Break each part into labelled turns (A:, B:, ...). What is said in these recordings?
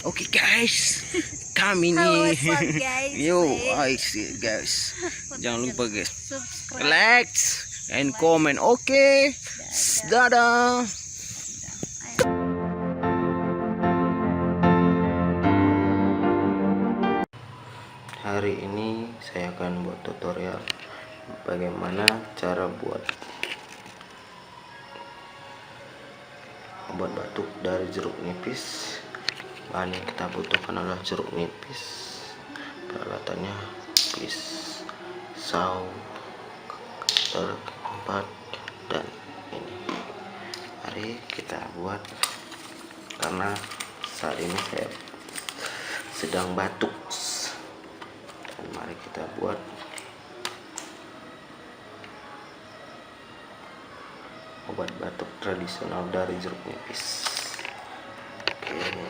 A: Oke guys, kami
B: Halo,
A: nih.
B: what's up, guys?
A: Yo, I see guys. Jangan lupa guys,
B: Subscribe.
A: like and comment. Oke, dadah. Hari ini saya akan buat tutorial bagaimana cara buat obat batuk dari jeruk nipis. Bahan yang kita butuhkan adalah jeruk nipis, peralatannya pisau, keempat, dan ini. Mari kita buat, karena saat ini saya sedang batuk. Dan mari kita buat obat batuk tradisional dari jeruk nipis. Oke.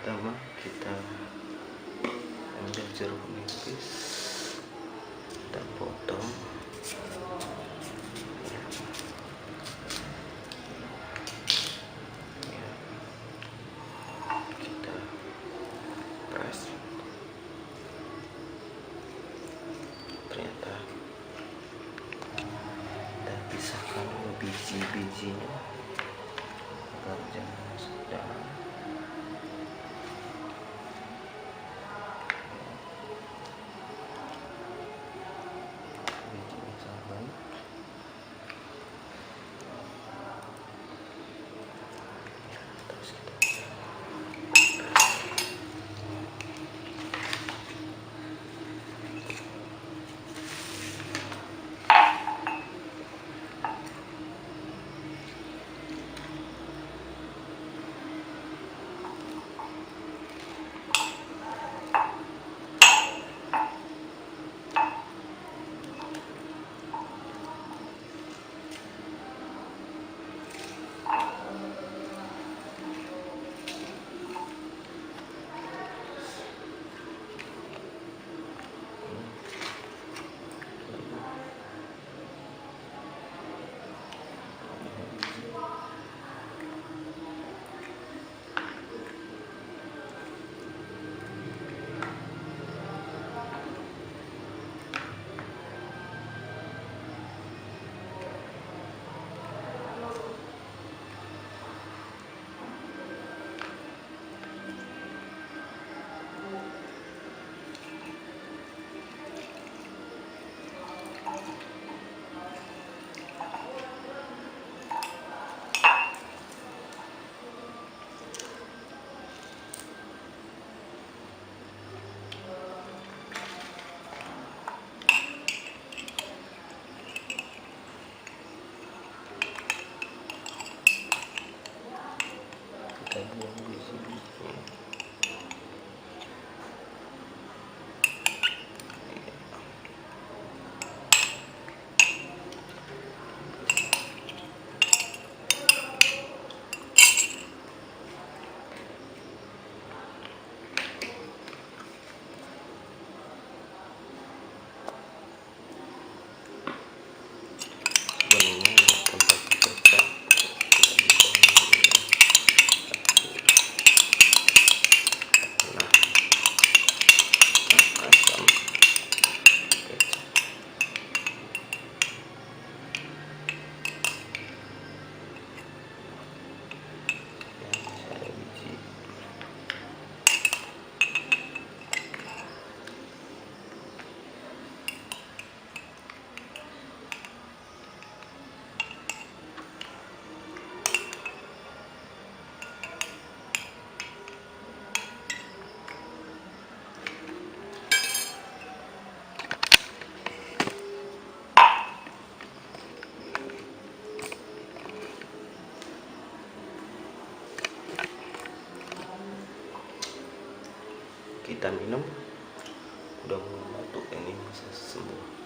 A: Pertama kita ambil jeruk nipis, kita potong ya, kita peras. Ternyata kita pisahkan biji-bijinya agar jangan masuk dalam. Kita buang biji-bijinya. Sebenarnya tempat kerja asam kecap yang saya biji. Kita minum, udah mulai batuk, ini bisa sembuh.